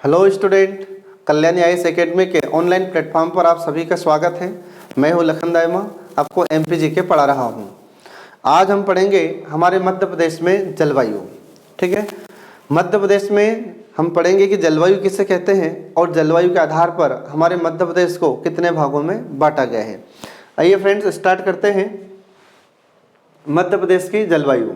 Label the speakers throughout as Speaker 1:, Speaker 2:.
Speaker 1: Hello student, Kalyani IAS academy के online platform पर आप सभी का स्वागत है। मैं हूं लखन दायमा, आपको एमपीजी के पढ़ा रहा हूं। आज हम पढ़ेंगे हमारे मध्य प्रदेश में जलवायु। ठीक है, मध्य प्रदेश में हम पढ़ेंगे कि जलवायु किसे कहते हैं और जलवायु के आधार पर हमारे मध्य प्रदेश को कितने भागों में बांटा गया है। आइए फ्रेंड्स, स्टार्ट करते हैं। मध्य प्रदेश की जलवायु।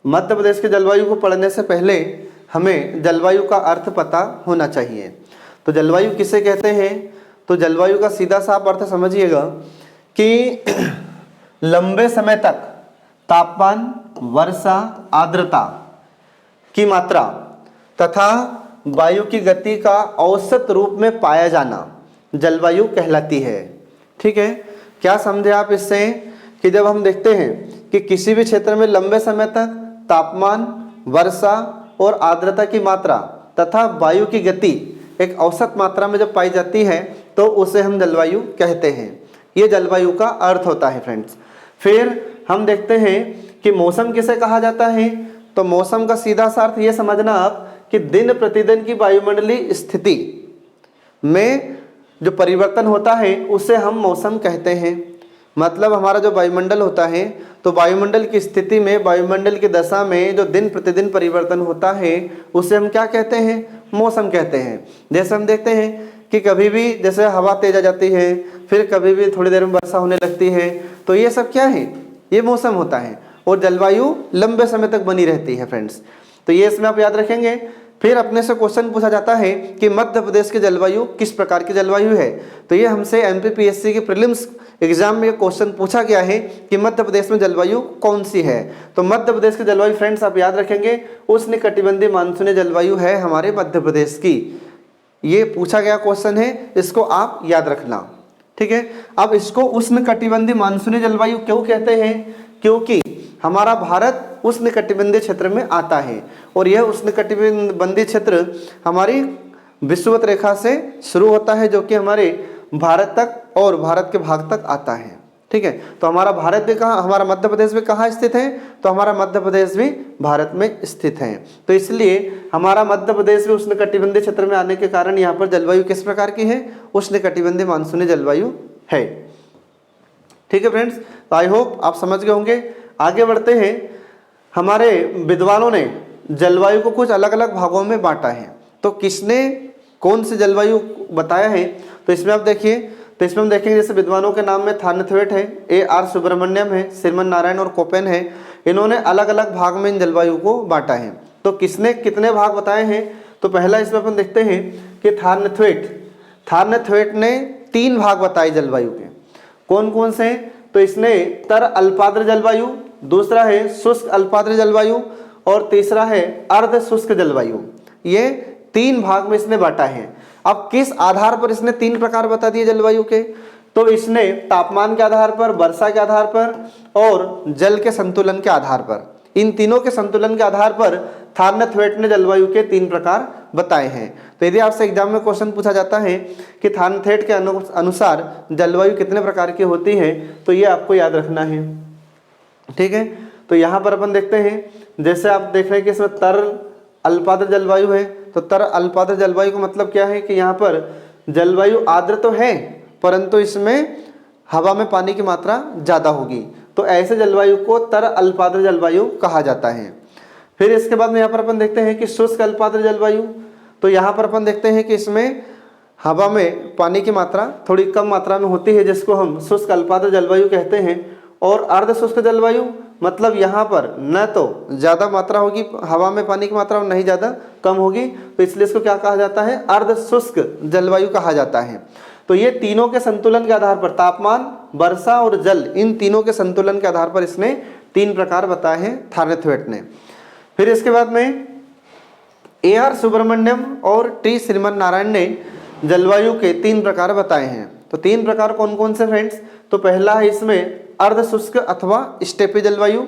Speaker 1: मध्य प्रदेश की जलवायु को पढ़ने से पहले हमें जलवायु का अर्थ पता होना चाहिए। तो जलवायु किसे कहते हैं? तो जलवायु का सीधा साफ अर्थ समझिएगा कि लंबे समय तक तापमान, वर्षा, आर्द्रता की मात्रा तथा वायु की गति का औसत रूप में पाया जाना जलवायु कहलाती है। ठीक है, क्या समझे आप इससे कि जब हम देखते हैं कि किसी भी क्षेत्र में लंबे समय तक तापमान, वर्षा और आर्द्रता की मात्रा तथा वायु की गति एक औसत मात्रा में जब पाई जाती है तो उसे हम जलवायु कहते हैं। ये जलवायु का अर्थ होता है फ्रेंड्स। फिर हम देखते हैं कि मौसम किसे कहा जाता है। तो मौसम का सीधा सा अर्थ ये समझना आप कि दिन प्रतिदिन की वायुमंडलीय स्थिति में जो परिवर्तन होता है उसे हम मौसम कहते हैं। मतलब हमारा जो वायुमंडल होता है, तो वायुमंडल की स्थिति में, वायुमंडल की दशा में जो दिन प्रतिदिन परिवर्तन होता है उसे हम क्या कहते हैं? मौसम कहते हैं। जैसे हम देखते हैं कि कभी भी जैसे हवा तेज आ जाती है, फिर कभी भी थोड़ी देर में वर्षा होने लगती है, तो ये सब क्या है? ये मौसम होता है। और जलवायु लंबे समय तक बनी रहती है फ्रेंड्स। तो ये इसमें आप याद रखेंगे। फिर अपने से क्वेश्चन पूछा जाता है कि मध्य प्रदेश की जलवायु किस प्रकार की जलवायु है। तो ये हमसे एमपीपीएससी के प्रीलिम्स एग्जाम में क्वेश्चन पूछा गया है कि मध्य प्रदेश में जलवायु कौन सी है। तो मध्य प्रदेश की जलवायु फ्रेंड्स आप याद रखेंगे, उष्णकटिबंधीय मानसूनी जलवायु है हमारे मध्य प्रदेश की। ये पूछा गया क्वेश्चन है, इसको आप याद रखना। ठीक है, अब इसको उष्णकटिबंधीय मानसूनी जलवायु क्यों कहते हैं? क्योंकि हमारा भारत उष्णकटिबंधीय क्षेत्र में आता है और यह उष्णकटिबंधीय क्षेत्र हमारी विषुवत रेखा से शुरू होता है, जो कि हमारे भारत तक और भारत के भाग तक आता है। ठीक है, तो हमारा भारत भी कहाँ, हमारा मध्य प्रदेश भी कहाँ स्थित है? तो हमारा मध्य प्रदेश भी भारत में स्थित है। तो इसलिए हमारा मध्य प्रदेश भी उष्णकटिबंधीय क्षेत्र में आने के कारण यहाँ पर जलवायु किस प्रकार की है? उष्णकटिबंधीय मानसूनी जलवायु है। ठीक है फ्रेंड्स, तो आई होप आप समझ गए होंगे। आगे बढ़ते हैं। हमारे विद्वानों ने जलवायु को कुछ अलग अलग भागों में बांटा है। तो किसने कौन सी जलवायु बताया है? तो इसमें आप देखिए, तो इसमें हम देखेंगे जैसे विद्वानों के नाम में थार्नथवेट है, A.R. सुब्रमण्यम है, श्रीमन नारायण और कोपेन है। इन्होंने अलग अलग भाग में इन जलवायु को बांटा है। तो किसने कितने भाग बताए हैं? तो पहला इसमें अपन देखते हैं कि थार्नथवेट ने 3 भाग बताए जलवायु के। कौन कौन से? तो इसने तर अल्पाद्र जलवायु, दूसरा है शुष्क अल्पाद्र जलवायु और तीसरा है अर्ध शुष्क जलवायु। ये 3 भाग में इसने बांटा है। अब किस आधार पर इसने 3 प्रकार बता दिए जलवायु के? तो इसने तापमान के आधार पर, वर्षा के आधार पर और जल के संतुलन के आधार पर, इन तीनों के संतुलन के आधार पर थार्नथवेट ने जलवायु के 3 प्रकार बताए हैं। तो यदि आपसे एग्जाम में क्वेश्चन पूछा जाता है कि थार्नथवेट के अनुसार जलवायु कितने प्रकार की होती है, तो ये आपको याद रखना है। ठीक है, तो यहाँ पर अपन देखते हैं, जैसे आप देख रहे हैं कि इसमें तरल अल्पाद्र जलवायु है। तो तरल अल्पाद्र जलवायु का मतलब क्या है कि यहाँ पर जलवायु आर्द्र तो है, परंतु इसमें हवा में पानी की मात्रा ज़्यादा होगी। तो ऐसे जलवायु को तरल अल्पाद्र जलवायु कहा जाता है। फिर इसके बाद में यहाँ पर अपन देखते हैं कि शुष्क अल्पाद्र जलवायु। तो यहाँ पर अपन देखते हैं कि इसमें हवा में पानी की मात्रा थोड़ी कम मात्रा में होती है, जिसको हम शुष्क अल्पाद्र जलवायु कहते हैं। और अर्ध शुष्क जलवायु मतलब यहाँ पर न तो ज़्यादा मात्रा होगी हवा में पानी की मात्रा और नहीं ज़्यादा कम होगी, तो इसलिए इसको क्या कहा जाता है? अर्ध शुष्क जलवायु कहा जाता है। तो ये तीनों के संतुलन के आधार पर, तापमान, वर्षा और जल, इन तीनों के संतुलन के आधार पर इसने 3 प्रकार बताए हैं थार्नथवेट ने। फिर इसके बाद में A.R. सुब्रमण्यम और T. श्रीमन नारायण ने जलवायु के 3 प्रकार बताए हैं। तो 3 प्रकार कौन कौन से फ्रेंड्स? तो पहला है इसमें अर्ध शुष्क अथवा स्टेपी जलवायु,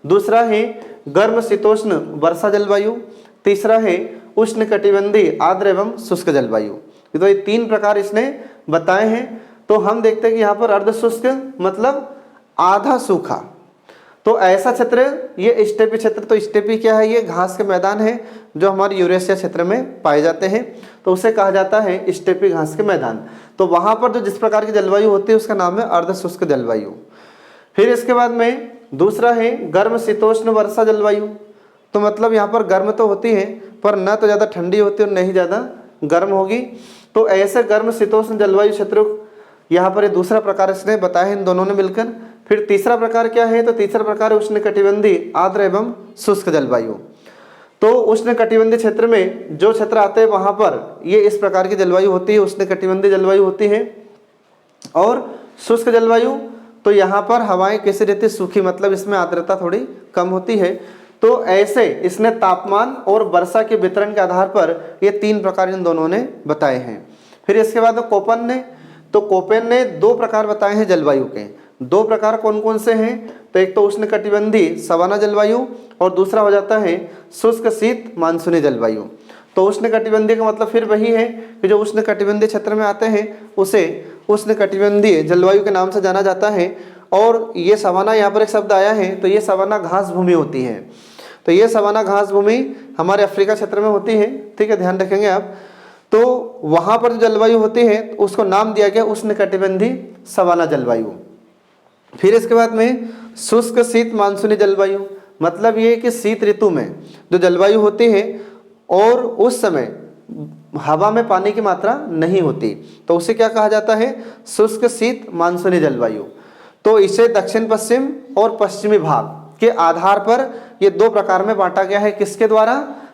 Speaker 1: दूसरा है गर्म शीतोष्ण वर्षा जलवायु, तीसरा है उष्णकटिबंधीय आर्द्र एवं शुष्क जलवायु। तो ये 3 प्रकार इसने बताए हैं। तो हम देखते हैं कि यहाँ पर अर्ध शुष्क मतलब आधा सूखा, तो ऐसा क्षेत्र ये स्टेपी क्षेत्र, तो स्टेपी क्या है, ये घास के मैदान है जो हमारे यूरेशिया क्षेत्र में पाए जाते हैं, तो उसे कहा जाता है स्टेपी घास के मैदान। तो वहाँ पर जो जिस प्रकार की जलवायु होती है उसका नाम है अर्ध शुष्क जलवायु। फिर इसके बाद में दूसरा है गर्म शीतोष्ण वर्षा जलवायु। तो मतलब यहाँ पर गर्म तो होती है पर न तो ज़्यादा ठंडी होती है और न ही ज़्यादा गर्म होगी। तो ऐसे गर्म शीतोष्ण जलवायु क्षेत्र यहाँ पर ये दूसरा प्रकार इसने बताया है इन दोनों ने मिलकर। फिर तीसरा प्रकार क्या है, तो तीसरा प्रकार उष्णकटिबंधीय आर्द्र एवं शुष्क जलवायु। तो उष्णकटिबंधीय क्षेत्र में जो क्षेत्र आते हैं वहाँ पर ये इस प्रकार की जलवायु होती है, उष्णकटिबंधीय जलवायु होती है। और शुष्क जलवायु, तो यहाँ पर हवाएं कैसी रहती है, सूखी, मतलब इसमें आर्द्रता थोड़ी कम होती है। तो ऐसे इसने तापमान और वर्षा के वितरण के आधार पर ये तीन प्रकार इन दोनों ने बताए हैं। फिर इसके बाद कोपेन ने, तो कोपेन ने दो प्रकार बताए हैं जलवायु के। दो प्रकार कौन कौन से हैं, तो एक तो उष्णकटिबंधीय सवाना जलवायु और दूसरा हो जाता है शुष्क शीत मानसूनी जलवायु। तो उष्णकटिबंधीय का मतलब फिर वही है कि जो उष्णकटिबंधीय क्षेत्र में आते हैं उसे उष्णकटिबंधीय जलवायु के नाम से जाना जाता है। और ये सवाना, यहाँ पर एक शब्द आया है, तो ये सवाना घास भूमि होती है। तो ये सवाना घास भूमि हमारे अफ्रीका क्षेत्र में होती है, ठीक है, ध्यान रखेंगे आप। तो वहाँ पर जो जलवायु होती है उसको नाम दिया गया उष्णकटिबंधीय सवाना जलवायु। फिर इसके बाद में शुष्क शीत मानसूनी जलवायु, मतलब ये कि शीत ऋतु में जो जलवायु होती है और उस समय हवा में पानी की मात्रा नहीं होती, तो उसे क्या कहा जाता है, शुष्क शीत मानसूनी जलवायु। तो इसे दक्षिण पश्चिम और पश्चिमी भाग के आधार पर ये दो प्रकार में बांटा गया है। किसके द्वारा,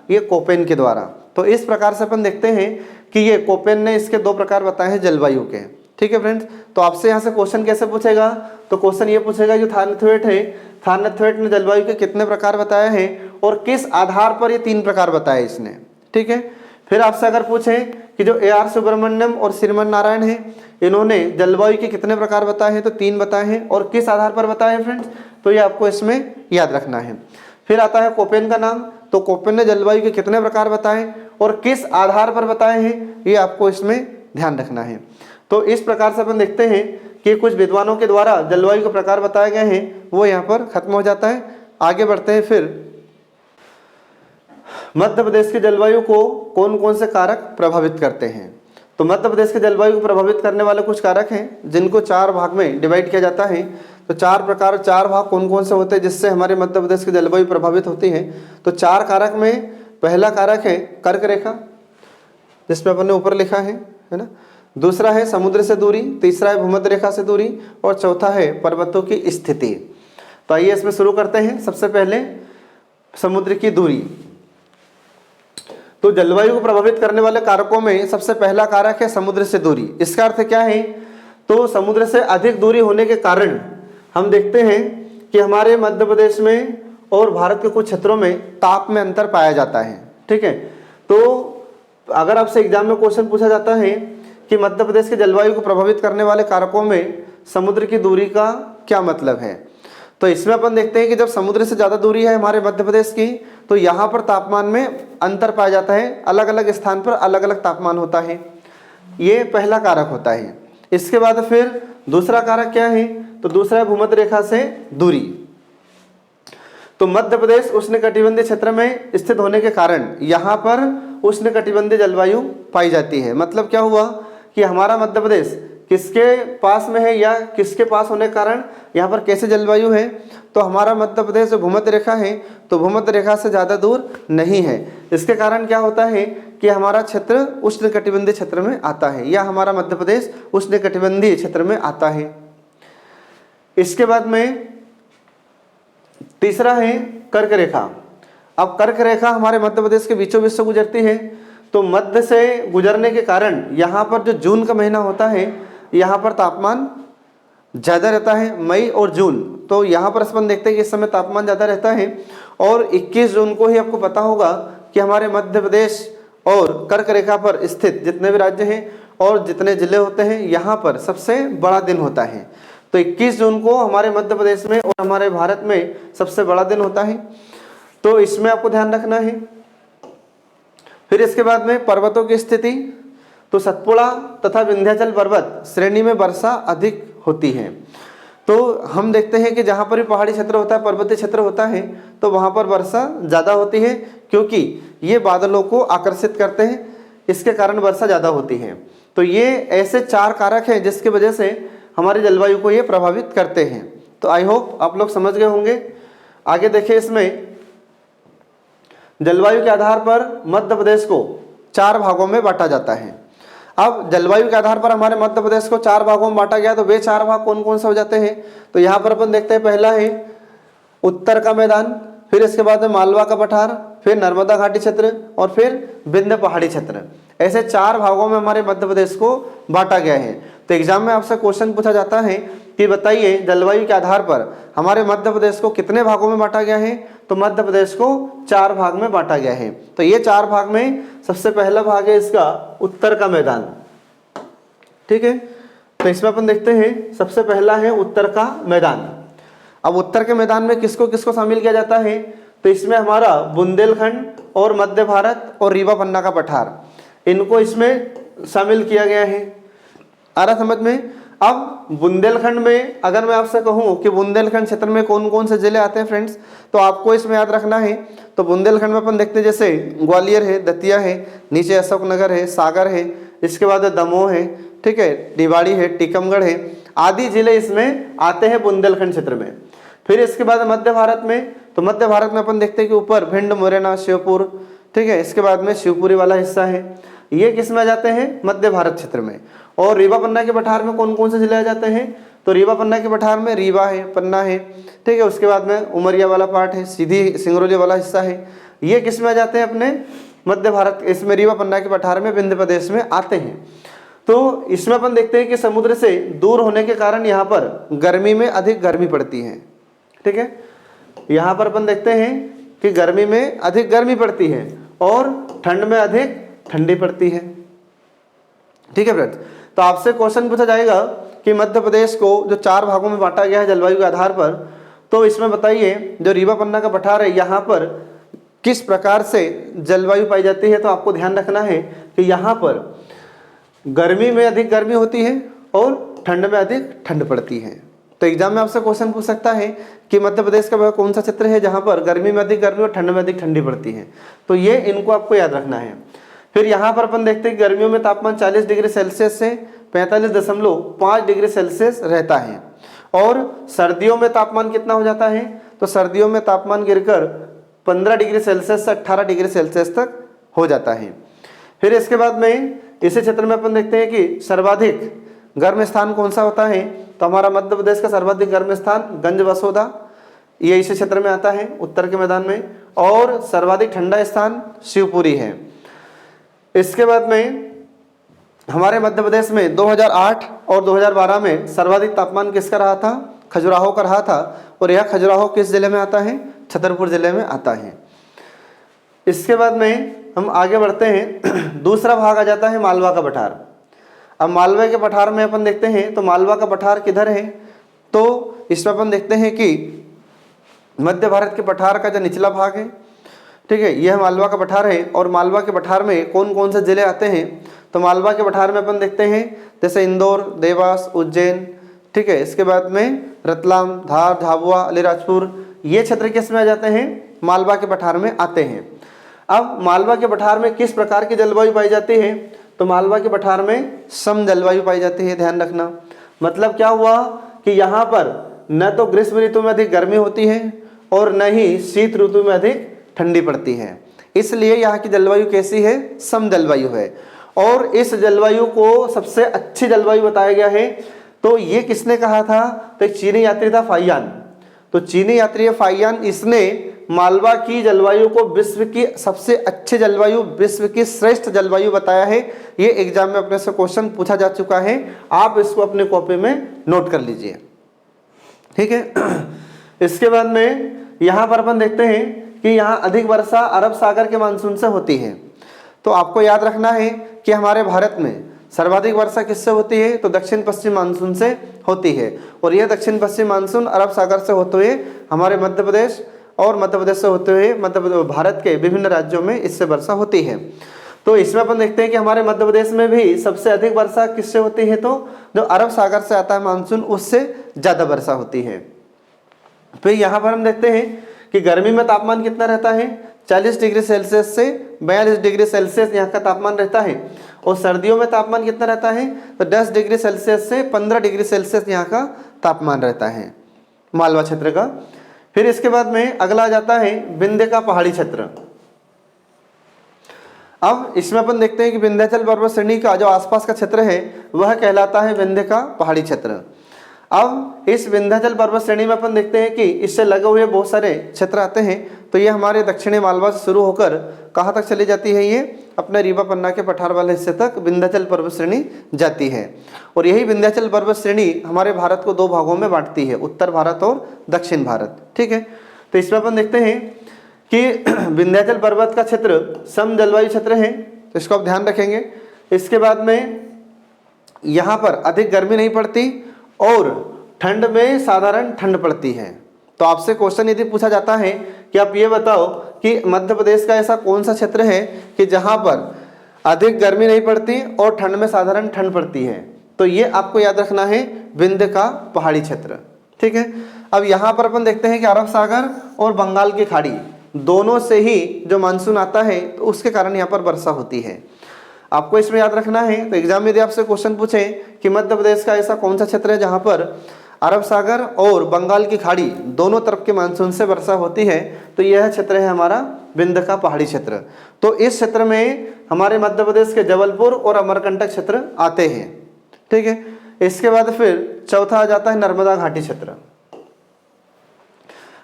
Speaker 1: ये कोपेन के द्वारा। तो इस प्रकार से अपन देखते हैं कि ये कोपेन ने इसके दो प्रकार बताए हैं जलवायु के, ठीक है फ्रेंड्स। तो आपसे यहाँ से क्वेश्चन कैसे पूछेगा, तो क्वेश्चन ये पूछेगा जो थार्नथवेट है, थार्नथवेट ने जलवायु के कितने प्रकार बताए हैं और किस आधार पर ये तीन प्रकार बताए इसने, ठीक है। फिर आपसे अगर पूछे कि जो AR सुब्रमण्यम और श्रीमन नारायण है, इन्होंने जलवायु के कितने प्रकार बताए हैं, तो तीन बताए हैं और किस आधार पर बताए हैं फ्रेंड्स, तो ये आपको इसमें याद रखना है। फिर आता है कोपेन का नाम, तो कोपेन ने जलवायु के कितने प्रकार बताए और किस आधार पर बताए हैं, ये आपको इसमें ध्यान रखना है। तो इस प्रकार से अपन देखते हैं कि कुछ विद्वानों के द्वारा जलवायु के प्रकार बताए गए हैं, वो यहाँ पर खत्म हो जाता है। आगे बढ़ते हैं। फिर मध्य प्रदेश की जलवायु को कौन कौन से कारक प्रभावित करते हैं, तो मध्य प्रदेश की जलवायु को प्रभावित करने वाले कुछ कारक हैं जिनको चार भाग में डिवाइड किया जाता है। तो चार प्रकार, चार भाग कौन कौन से होते हैं जिससे हमारे मध्य प्रदेश की जलवायु प्रभावित होती है। तो चार कारक में पहला कारक है कर्क रेखा, जिसमें अपन ने ऊपर लिखा है ना। दूसरा है समुद्र से दूरी, तीसरा है भूमध्य रेखा से दूरी और चौथा है पर्वतों की स्थिति। तो आइए इसमें शुरू करते हैं। सबसे पहले समुद्र की दूरी। तो जलवायु को प्रभावित करने वाले कारकों में सबसे पहला कारक है समुद्र से दूरी। इसका अर्थ क्या है, तो समुद्र से अधिक दूरी होने के कारण हम देखते हैं कि हमारे मध्य प्रदेश में और भारत के कुछ क्षेत्रों में ताप में अंतर पाया जाता है, ठीक है। तो अगर आपसे एग्जाम में क्वेश्चन पूछा जाता है कि मध्य प्रदेश के जलवायु को प्रभावित करने वाले कारकों में समुद्र की दूरी का क्या मतलब है, तो इसमें अपन देखते हैं कि जब समुद्र से ज़्यादा दूरी है हमारे मध्य प्रदेश की, तो यहाँ पर तापमान में अंतर पाया जाता है, अलग अलग स्थान पर अलग अलग तापमान होता है। ये पहला कारक होता है। इसके बाद फिर दूसरा कारक क्या है, तो दूसरा है भूमध्य रेखा से दूरी। तो मध्य प्रदेश उष्णकटिबंधीय क्षेत्र में स्थित होने के कारण यहाँ पर उष्णकटिबंधीय जलवायु पाई जाती है। मतलब क्या हुआ कि हमारा मध्य प्रदेश किसके पास में है या किसके पास होने के कारण यहाँ पर कैसे जलवायु है, तो हमारा मध्य प्रदेश जो भूमध्य रेखा है तो भूमध्य रेखा से ज़्यादा दूर नहीं है। इसके कारण क्या होता है कि हमारा क्षेत्र उष्णकटिबंधीय क्षेत्र में आता है या हमारा मध्य प्रदेश उष्णकटिबंधीय क्षेत्र में आता है। इसके बाद में तीसरा है कर्क रेखा। अब कर्क रेखा हमारे मध्य प्रदेश के बीचों बीच से गुजरती है, तो मध्य से गुजरने के कारण यहाँ पर जो जून का महीना होता है यहाँ पर तापमान ज़्यादा रहता है, मई और जून। तो यहाँ पर अपन देखते हैं कि इस समय तापमान ज़्यादा रहता है और 21 जून को ही आपको पता होगा कि हमारे मध्य प्रदेश और कर्क रेखा पर स्थित जितने भी राज्य हैं और जितने जिले होते हैं यहाँ पर सबसे बड़ा दिन होता है। तो 21 जून को हमारे मध्य प्रदेश में और हमारे भारत में सबसे बड़ा दिन होता है, तो इसमें आपको ध्यान रखना है। फिर इसके बाद में पर्वतों की स्थिति, तो सतपुड़ा तथा विंध्याचल पर्वत श्रेणी में वर्षा अधिक होती है। तो हम देखते हैं कि जहाँ पर भी पहाड़ी क्षेत्र होता है, पर्वतीय क्षेत्र होता है, तो वहाँ पर वर्षा ज़्यादा होती है, क्योंकि ये बादलों को आकर्षित करते हैं, इसके कारण वर्षा ज़्यादा होती है। तो ये ऐसे 4 कारक हैं जिसकी वजह से हमारी जलवायु को ये प्रभावित करते हैं। तो आई होप आप लोग समझ गए होंगे। आगे देखिए, इसमें जलवायु के आधार पर मध्य प्रदेश को 4 भागों में बांटा जाता है। अब जलवायु के आधार पर हमारे मध्य प्रदेश को 4 भागों में बांटा गया, तो वे 4 भाग कौन कौन से हो जाते हैं? तो यहाँ पर अपन देखते हैं, पहला है उत्तर का मैदान, फिर इसके बाद में मालवा का पठार, फिर नर्मदा घाटी क्षेत्र और फिर विंध्य पहाड़ी क्षेत्र। ऐसे 4 भागों में हमारे मध्य प्रदेश को बांटा गया है। तो एग्जाम में आपसे क्वेश्चन पूछा जाता है कि बताइए जलवायु के आधार पर हमारे मध्य प्रदेश को कितने भागों में बांटा गया है? तो मध्य प्रदेश को 4 भाग में बांटा गया है। तो ये 4 भाग में सबसे पहला भाग है इसका उत्तर का मैदान, ठीक है। तो इसमें अपन देखते हैं, सबसे पहला है उत्तर का मैदान। अब उत्तर के मैदान में किसको किसको शामिल किया जाता है? तो इसमें हमारा बुंदेलखंड और मध्य भारत और रीवा पन्ना का पठार, इनको इसमें शामिल किया गया है। आ रहा समझ में? अब बुंदेलखंड में अगर मैं आपसे कहूं कि बुंदेलखंड क्षेत्र में कौन कौन से जिले आते हैं फ्रेंड्स, तो आपको इसमें याद रखना है। तो बुंदेलखंड में अपन देखते हैं, जैसे ग्वालियर है, दतिया है, नीचे अशोकनगर है, सागर है, इसके बाद दमोह है, ठीक है, निवाड़ी है, टीकमगढ़ है, आदि जिले इसमें आते हैं बुंदेलखंड क्षेत्र में। फिर इसके बाद मध्य भारत में, तो मध्य भारत में अपन देखते हैं कि ऊपर भिंड, मुरैना, श्योपुर, ठीक है, इसके बाद में शिवपुरी वाला हिस्सा है, ये किस में आ जाते हैं? मध्य भारत क्षेत्र में। और रीवा पन्ना के पठार में कौन कौन से जिले आ जाते हैं? तो रीवा पन्ना के पठार में रीवा है, पन्ना है, ठीक है, उसके बाद में उमरिया वाला पार्ट है, सीधी सिंगरौली वाला हिस्सा है, ये किस में आ जाते हैं? अपने मध्य भारत, इसमें रीवा पन्ना के पठार में विंध्य प्रदेश में आते हैं। तो इसमें अपन देखते हैं कि समुद्र से दूर होने के कारण यहाँ पर गर्मी में अधिक गर्मी पड़ती है, ठीक है। यहाँ पर अपन देखते हैं कि गर्मी में अधिक गर्मी पड़ती है और ठंड में अधिक ठंडी पड़ती है, ठीक है फ्रेंड्स। तो आपसे क्वेश्चन पूछा जाएगा कि मध्य प्रदेश को जो 4 भागों में बांटा गया है जलवायु के आधार पर, तो इसमें बताइए जो रीवा पन्ना का पठार है, यहाँ पर किस प्रकार से जलवायु पाई जाती है? तो आपको ध्यान रखना है कि यहाँ पर गर्मी में अधिक गर्मी होती है और ठंड में अधिक ठंड पड़ती है। तो एग्जाम में आपसे क्वेश्चन पूछ सकता है कि मध्य प्रदेश का वह कौन सा क्षेत्र है जहाँ पर गर्मी में अधिक गर्मी और ठंड में अधिक ठंडी पड़ती है? तो ये इनको आपको याद रखना है। फिर यहाँ पर अपन देखते हैं गर्मियों में तापमान 40 डिग्री सेल्सियस से 45.5 डिग्री सेल्सियस रहता है, और सर्दियों में तापमान कितना हो जाता है? तो सर्दियों में तापमान गिरकर 15 डिग्री सेल्सियस से 18 डिग्री सेल्सियस तक हो जाता है। फिर इसके बाद में इसी क्षेत्र में अपन देखते हैं कि सर्वाधिक गर्म स्थान कौन सा होता है? तो हमारा मध्य प्रदेश का सर्वाधिक गर्म स्थान गंज बसोदा, ये इसी क्षेत्र में आता है, उत्तर के मैदान में। और सर्वाधिक ठंडा स्थान शिवपुरी है। इसके बाद में हमारे मध्य प्रदेश में 2008 और 2012 में सर्वाधिक तापमान किसका रहा था? खजुराहो का रहा था। और यह खजुराहो किस जिले में आता है? छतरपुर जिले में आता है। इसके बाद में हम आगे बढ़ते हैं, दूसरा भाग आ जाता है मालवा का पठार। अब मालवा के पठार में अपन देखते हैं, तो मालवा का पठार किधर है? तो इसमें अपन देखते हैं कि मध्य भारत के पठार का जो निचला भाग है, ठीक है, यह मालवा का पठार है। और मालवा के पठार में कौन कौन से जिले आते हैं? तो मालवा के पठार में अपन देखते हैं जैसे इंदौर, देवास, उज्जैन, ठीक है, इसके बाद में रतलाम, धार, झाबुआ, अलीराजपुर, ये क्षेत्र किस में आ जाते हैं? मालवा के पठार में आते हैं। अब मालवा के पठार में किस प्रकार की जलवायु पाई जाती है? तो मालवा के पठार में सम जलवायु पाई जाती है, ध्यान रखना। मतलब क्या हुआ कि यहाँ पर न तो ग्रीष्म ऋतु में अधिक गर्मी होती है और न ही शीत ऋतु में अधिक ठंडी पड़ती है, इसलिए यहाँ की जलवायु कैसी है? सम जलवायु है। और इस जलवायु को सबसे अच्छी जलवायु बताया गया है। तो ये किसने कहा था? तो एक चीनी यात्री था, फाइयान। तो चीनी यात्री फाइयान, इसने मालवा की जलवायु को विश्व की सबसे अच्छी जलवायु, विश्व की श्रेष्ठ जलवायु बताया है। ये एग्जाम में अपने से क्वेश्चन पूछा जा चुका है, आप इसको अपने कॉपी में नोट कर लीजिए, ठीक है। इसके बाद में यहाँ पर अपन देखते हैं कि यहाँ अधिक वर्षा अरब सागर के मानसून से होती है। तो आपको याद रखना है कि हमारे भारत में सर्वाधिक वर्षा किससे होती है? तो दक्षिण पश्चिम मानसून से होती है। और यह दक्षिण पश्चिम मानसून अरब सागर से होते हुए हमारे मध्य प्रदेश और मध्य प्रदेश से होते हुए भारत के विभिन्न राज्यों में इससे वर्षा होती है। तो इसमें अपन देखते हैं कि हमारे मध्य प्रदेश में भी सबसे अधिक वर्षा किससे होती है, तो जो अरब सागर से आता है मानसून उससे ज़्यादा वर्षा होती है। फिर यहाँ पर हम देखते हैं कि गर्मी में तापमान कितना रहता है, 40 डिग्री सेल्सियस से 42 डिग्री सेल्सियस यहाँ का तापमान रहता है। और सर्दियों में तापमान कितना रहता है, तो 10 डिग्री सेल्सियस से 15 डिग्री सेल्सियस यहाँ का तापमान रहता है मालवा क्षेत्र का। फिर इसके बाद में अगला आ जाता है विंध्य का पहाड़ी क्षेत्र। अब इसमें अपन देखते हैं कि विंध्याचल पर्वत श्रेणी का जो आसपास का क्षेत्र है वह कहलाता है विंध्य का पहाड़ी क्षेत्र। अब इस विंध्याचल पर्वत श्रेणी में अपन देखते हैं कि इससे लगे हुए बहुत सारे क्षेत्र आते हैं। तो ये हमारे दक्षिणी मालवा से शुरू होकर कहाँ तक चली जाती है, ये अपने रीवा पन्ना के पठार वाले हिस्से तक विंध्याचल पर्वत श्रेणी जाती है। और यही विंध्याचल पर्वत श्रेणी हमारे भारत को दो भागों में बांटती है, उत्तर भारत और दक्षिण भारत। ठीक है, तो इसमें अपन देखते हैं कि विंध्याचल पर्वत का क्षेत्र सम जलवायु क्षेत्र है, तो इसको आप ध्यान रखेंगे। इसके बाद में यहाँ पर अधिक गर्मी नहीं पड़ती और ठंड में साधारण ठंड पड़ती है। तो आपसे क्वेश्चन यदि पूछा जाता है कि आप ये बताओ कि मध्य प्रदेश का ऐसा कौन सा क्षेत्र है कि जहाँ पर अधिक गर्मी नहीं पड़ती और ठंड में साधारण ठंड पड़ती है, तो ये आपको याद रखना है विंध्य का पहाड़ी क्षेत्र। ठीक है, अब यहाँ पर अपन देखते हैं कि अरब सागर और बंगाल की खाड़ी दोनों से ही जो मानसून आता है तो उसके कारण यहाँ पर वर्षा होती है। आपको इसमें याद रखना है। तो एग्जाम में यदि आपसे क्वेश्चन पूछे कि मध्य प्रदेश का ऐसा कौन सा क्षेत्र है जहाँ पर अरब सागर और बंगाल की खाड़ी दोनों तरफ के मानसून से वर्षा होती है, तो यह क्षेत्र है हमारा विंध्य का पहाड़ी क्षेत्र। तो इस क्षेत्र में हमारे मध्य प्रदेश के जबलपुर और अमरकंटक क्षेत्र आते हैं। ठीक है, इसके बाद फिर चौथा आ जाता है नर्मदा घाटी क्षेत्र।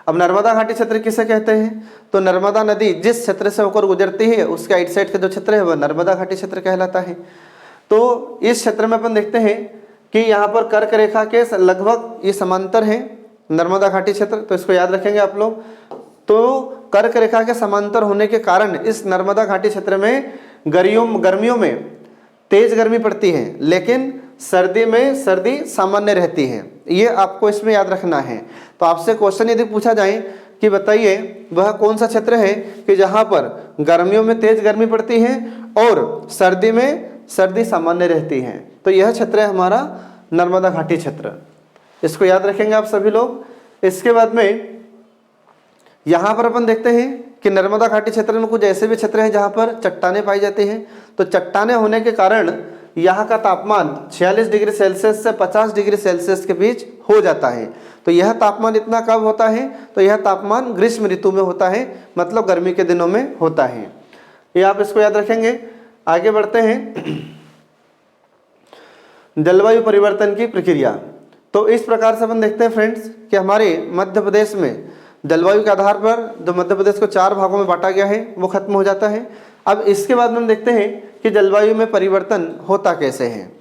Speaker 1: अब नर्मदा घाटी क्षेत्र किसे कहते हैं, तो नर्मदा नदी जिस क्षेत्र से होकर गुजरती है उसके आइट साइड का जो क्षेत्र है वह नर्मदा घाटी क्षेत्र कहलाता है। तो इस क्षेत्र में अपन देखते हैं कि यहाँ पर कर्क रेखा के लगभग ये समांतर है नर्मदा घाटी क्षेत्र, तो इसको याद रखेंगे आप लोग। तो कर्क रेखा के समांतर होने के कारण इस नर्मदा घाटी क्षेत्र में गर्मियों में तेज गर्मी पड़ती है, लेकिन सर्दी में सर्दी सामान्य रहती है। ये आपको इसमें याद रखना है। तो आपसे क्वेश्चन यदि पूछा जाए कि बताइए वह कौन सा क्षेत्र है कि जहाँ पर गर्मियों में तेज गर्मी पड़ती है और सर्दी में सर्दी सामान्य रहती है, तो यह क्षेत्र है हमारा नर्मदा घाटी क्षेत्र। इसको याद रखेंगे आप सभी लोग। इसके बाद में यहाँ पर अपन देखते हैं कि नर्मदा घाटी क्षेत्र में कुछ ऐसे भी क्षेत्र हैं जहाँ पर चट्टानें पाई जाती हैं। तो चट्टानें होने के कारण यहाँ का तापमान 46 डिग्री सेल्सियस से 50 डिग्री सेल्सियस के बीच हो जाता है। तो यह तापमान इतना कब होता है, तो यह तापमान ग्रीष्म ऋतु में होता है, मतलब गर्मी के दिनों में होता है। ये आप इसको याद रखेंगे। आगे बढ़ते हैं जलवायु परिवर्तन की प्रक्रिया। तो इस प्रकार से अपन देखते हैं फ्रेंड्स कि हमारे मध्य प्रदेश में जलवायु के आधार पर जो मध्य प्रदेश को 4 भागों में बांटा गया है वो खत्म हो जाता है। अब इसके बाद हम देखते हैं कि जलवायु में परिवर्तन होता कैसे है।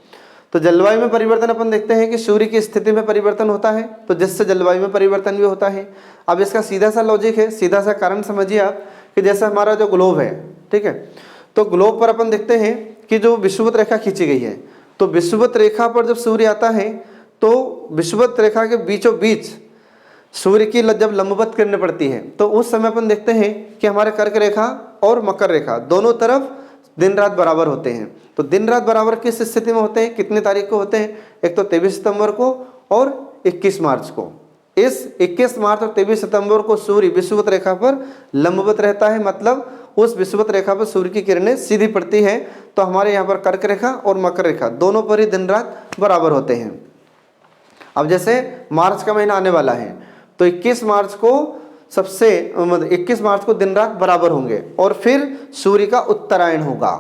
Speaker 1: तो जलवायु में परिवर्तन अपन देखते हैं कि सूर्य की स्थिति में परिवर्तन होता है, तो जिससे जलवायु में परिवर्तन भी होता है। अब इसका सीधा सा लॉजिक है, सीधा सा कारण समझिए आप कि जैसे हमारा जो ग्लोब है, ठीक है, तो ग्लोब पर अपन देखते हैं कि जो विषुवत रेखा खींची गई है, तो विषुवत रेखा पर जब सूर्य आता है तो विषुवत रेखा के बीचों बीच सूर्य की जब लंबवत किरणें पड़ती है, तो उस समय अपन देखते हैं कि हमारे कर्क रेखा और मकर रेखा दोनों तरफ दिन रात बराबर होते हैं। तो दिन रात बराबर किस स्थिति में होते हैं, कितनी तारीख को होते हैं, एक तो 23 सितंबर को और 21 मार्च को। इस 21 मार्च और 23 सितंबर को सूर्य विषुवत रेखा पर लंबवत रहता है, मतलब उस विषुवत रेखा पर सूर्य की किरणें सीधी पड़ती है। तो हमारे यहाँ पर कर्क रेखा और मकर रेखा दोनों पर ही दिन रात बराबर होते हैं। अब जैसे मार्च का महीना आने वाला है, तो 21 मार्च को 21 मार्च को दिन रात बराबर होंगे और फिर सूर्य का उत्तरायण होगा।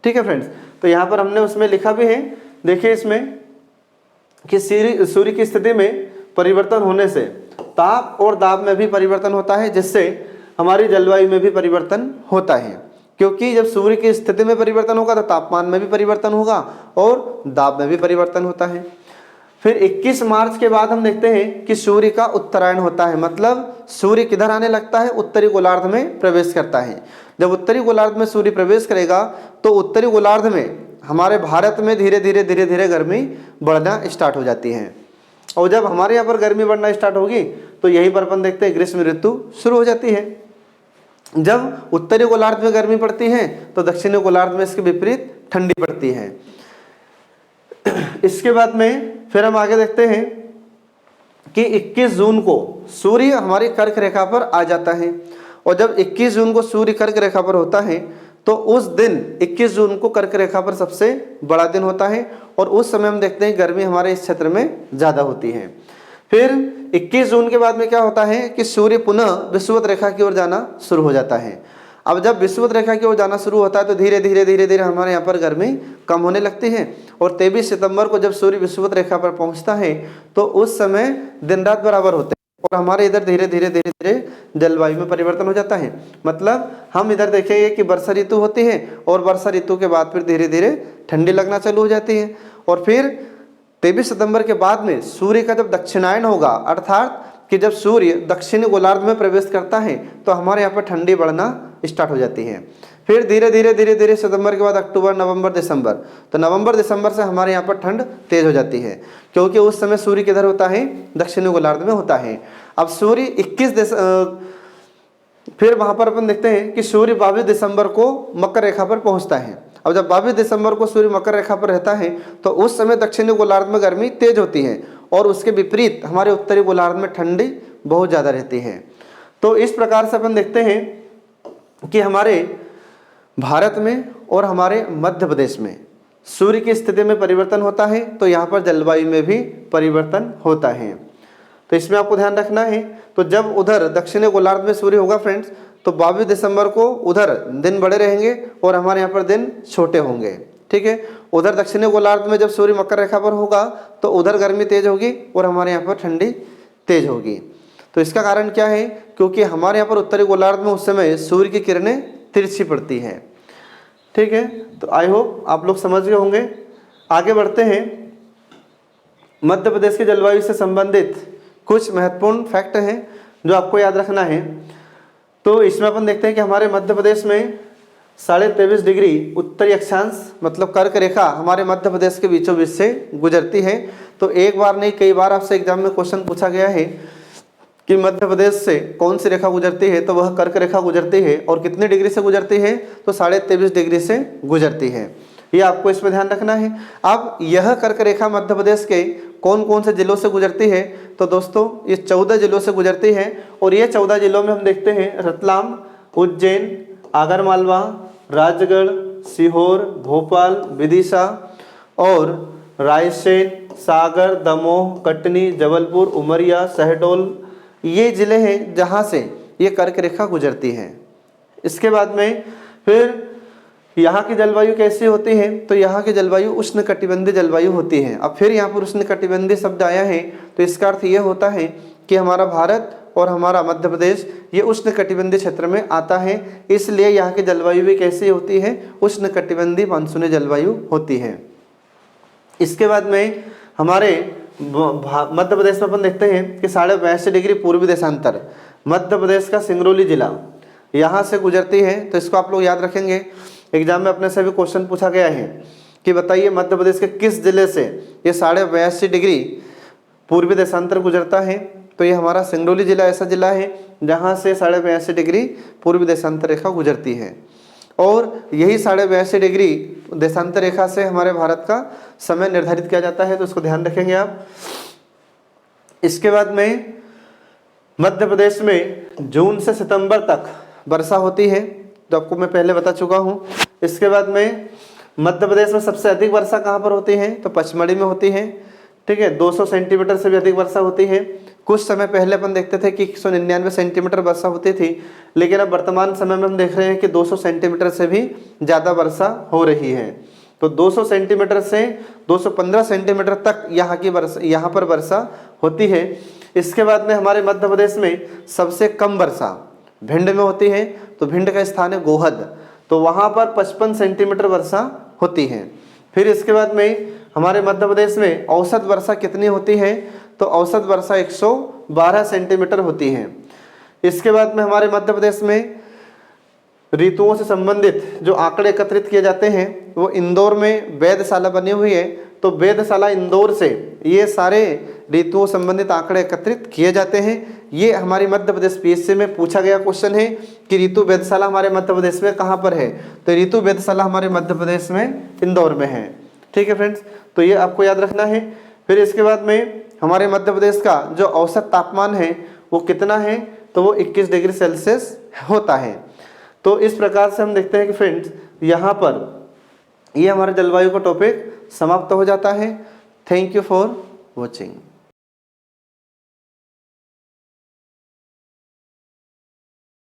Speaker 1: ठीक है फ्रेंड्स, तो यहाँ पर हमने उसमें लिखा भी है, देखिए इसमें कि सूर्य की स्थिति में परिवर्तन होने से ताप और दाब में भी परिवर्तन होता है, जिससे हमारी जलवायु में भी परिवर्तन होता है। क्योंकि जब सूर्य की स्थिति में परिवर्तन होगा तो तापमान में भी परिवर्तन होगा और दाब में भी परिवर्तन होता है। फिर 21 मार्च के बाद हम देखते हैं कि सूर्य का उत्तरायण होता है, मतलब सूर्य किधर आने लगता है, उत्तरी गोलार्ध में प्रवेश करता है। जब उत्तरी गोलार्ध में सूर्य प्रवेश करेगा तो उत्तरी गोलार्ध में हमारे भारत में धीरे धीरे गर्मी बढ़ना स्टार्ट हो जाती है। और जब हमारे यहाँ पर गर्मी बढ़ना स्टार्ट होगी तो यहीं पर अपन देखते हैं ग्रीष्म ऋतु शुरू हो जाती है। जब उत्तरी गोलार्ध में गर्मी पड़ती है तो दक्षिणी गोलार्ध में इसके विपरीत ठंडी पड़ती है। इसके बाद में फिर हम आगे देखते हैं कि 21 जून को सूर्य हमारी कर्क रेखा पर आ जाता है, और जब 21 जून को सूर्य कर्क रेखा पर होता है तो उस दिन 21 जून को कर्क रेखा पर सबसे बड़ा दिन होता है, और उस समय हम देखते हैं गर्मी हमारे इस क्षेत्र में ज़्यादा होती है। फिर 21 जून के बाद में क्या होता है कि सूर्य पुनः विषुवत रेखा की ओर जाना शुरू हो जाता है। अब जब विषुवत रेखा की ओर जाना शुरू होता है तो धीरे धीरे हमारे यहाँ पर गर्मी कम होने लगती है, और 23 सितंबर को जब सूर्य विषुवत रेखा पर पहुँचता है तो उस समय दिन रात बराबर होते हैं, और हमारे इधर धीरे धीरे जलवायु में परिवर्तन हो जाता है। मतलब हम इधर देखेंगे कि वर्षा ऋतु होती है, और वर्षा ऋतु के बाद फिर धीरे धीरे ठंडी लगना चालू हो जाती है, और फिर 23 सितंबर के बाद में सूर्य का जब दक्षिणायन होगा, अर्थात कि जब सूर्य दक्षिणी गोलार्ध में प्रवेश करता है तो हमारे यहाँ पर ठंडी बढ़ना स्टार्ट हो जाती है। फिर धीरे धीरे सितंबर के बाद अक्टूबर, नवंबर, दिसंबर, तो नवंबर दिसंबर से हमारे यहाँ पर ठंड तेज हो जाती है, क्योंकि उस समय सूर्य किधर होता है, दक्षिणी गोलार्ध में होता है। अब सूर्य फिर वहाँ पर अपन देखते हैं कि सूर्य 22 दिसंबर को मकर रेखा पर पहुँचता है। अब जब 22 दिसंबर को सूर्य मकर रेखा पर रहता है तो उस समय दक्षिणी गोलार्ध में गर्मी तेज होती है, और उसके विपरीत हमारे उत्तरी गोलार्ध में ठंडी बहुत ज़्यादा रहती है। तो इस प्रकार से अपन देखते हैं कि हमारे भारत में और हमारे मध्य प्रदेश में सूर्य की स्थिति में परिवर्तन होता है, तो यहाँ पर जलवायु में भी परिवर्तन होता है। तो इसमें आपको ध्यान रखना है। तो जब उधर दक्षिणी गोलार्ध में सूर्य होगा फ्रेंड्स, तो 22 दिसंबर को उधर दिन बड़े रहेंगे और हमारे यहाँ पर दिन छोटे होंगे, ठीक है। उधर दक्षिणी गोलार्ध में जब सूर्य मकर रेखा पर होगा तो उधर गर्मी तेज होगी और हमारे यहाँ पर ठंडी तेज होगी। तो इसका कारण क्या है, क्योंकि हमारे यहाँ पर उत्तरी गोलार्ध में उस समय सूर्य की किरणें तिरछी पड़ती है, ठीक है। तो आई होप आप लोग समझ गए होंगे। आगे बढ़ते हैं। मध्य प्रदेश की जलवायु से संबंधित कुछ महत्वपूर्ण फैक्ट हैं जो आपको याद रखना है। तो इसमें अपन देखते हैं कि हमारे मध्य प्रदेश में 23.5 डिग्री उत्तरी अक्षांश मतलब कर्क रेखा हमारे मध्य प्रदेश के बीचों बीच से गुजरती है। तो एक बार नहीं कई बार आपसे एग्जाम में क्वेश्चन पूछा गया है कि मध्य प्रदेश से कौन सी रेखा गुजरती है, तो वह कर्क रेखा गुजरती है, और कितने डिग्री से गुजरती है, तो 23.5 डिग्री से गुजरती है। ये आपको इसमें ध्यान रखना है। अब यह कर्क रेखा मध्य प्रदेश के कौन कौन से जिलों से गुजरती है, तो दोस्तों ये 14 जिलों से गुजरती है, और ये 14 जिलों में हम देखते हैं रतलाम, उज्जैन, आगरमालवा, राजगढ़, सीहोर, भोपाल, विदिशा और रायसेन, सागर, दमोह, कटनी, जबलपुर, उमरिया, शहडोल, ये ज़िले हैं जहाँ से ये कर्क रेखा गुजरती है। इसके बाद में फिर यहाँ की जलवायु कैसी होती है, तो यहाँ की जलवायु उष्णकटिबंधीय जलवायु होती है। अब फिर यहाँ पर उष्णकटिबंधीय शब्द आया है, तो इसका अर्थ ये होता है कि हमारा भारत और हमारा मध्य प्रदेश ये उष्णकटिबंधीय क्षेत्र में आता है, इसलिए यहाँ की जलवायु भी कैसी होती है, उष्णकटिबंधीय मानसूनी जलवायु होती है। इसके बाद में हमारे मध्य प्रदेश में अपन देखते हैं कि 82.5 डिग्री पूर्वी देशांतर मध्य प्रदेश का सिंगरौली जिला यहाँ से गुजरती है। तो इसको आप लोग याद रखेंगे, एग्जाम में अपने से भी क्वेश्चन पूछा गया है कि बताइए मध्य प्रदेश के किस जिले से ये 82.5 डिग्री पूर्वी देशांतर गुजरता है, तो ये हमारा सिंगरौली जिला ऐसा जिला है जहाँ से 82.5 डिग्री पूर्वी देशांतर रेखा गुजरती है, और यही 82.5 डिग्री देशांतर रेखा से हमारे भारत का समय निर्धारित किया जाता है। तो इसको ध्यान रखेंगे आप। इसके बाद में मध्य प्रदेश में जून से सितंबर तक वर्षा होती है, जो आपको मैं पहले बता चुका हूँ। इसके बाद में मध्य प्रदेश में सबसे अधिक वर्षा कहाँ पर होती है, तो पचमढ़ी में होती है, ठीक है। 200 सेंटीमीटर से भी अधिक वर्षा होती है। कुछ समय पहले अपन देखते थे कि 199 सेंटीमीटर वर्षा होती थी, लेकिन अब वर्तमान समय में हम देख रहे हैं कि 200 सेंटीमीटर से भी ज़्यादा वर्षा हो रही है। तो 200 सेंटीमीटर से 215 सेंटीमीटर तक यहाँ पर वर्षा होती है। इसके बाद में हमारे मध्य प्रदेश में सबसे कम वर्षा भिंड में होती है, तो भिंड का स्थान है गोहद, तो वहाँ पर 55 सेंटीमीटर वर्षा होती है। फिर इसके बाद में हमारे मध्य प्रदेश में औसत वर्षा कितनी होती है, तो औसत वर्षा 112 सेंटीमीटर होती है। इसके बाद में हमारे मध्य प्रदेश में ऋतुओं से संबंधित जो आंकड़े एकत्रित किए जाते हैं वो इंदौर में वेधशाला बनी हुई है, तो वेधशाला इंदौर से ये सारे ऋतुओं संबंधित आंकड़े एकत्रित किए जाते हैं। ये हमारी मध्य प्रदेश पीएससी में पूछा गया क्वेश्चन है कि ऋतु वेधशाला हमारे मध्य प्रदेश में कहाँ पर है, तो ऋतु वेधशाला हमारे मध्य प्रदेश में इंदौर में है। ठीक है फ्रेंड्स, तो ये आपको याद रखना है। फिर इसके बाद में हमारे मध्य प्रदेश का जो औसत तापमान है वो कितना है, तो वो 21 डिग्री सेल्सियस होता है। तो इस प्रकार से हम देखते हैं कि फ्रेंड्स यहाँ पर ये हमारे जलवायु का टॉपिक समाप्त हो जाता है। Thank you for watching.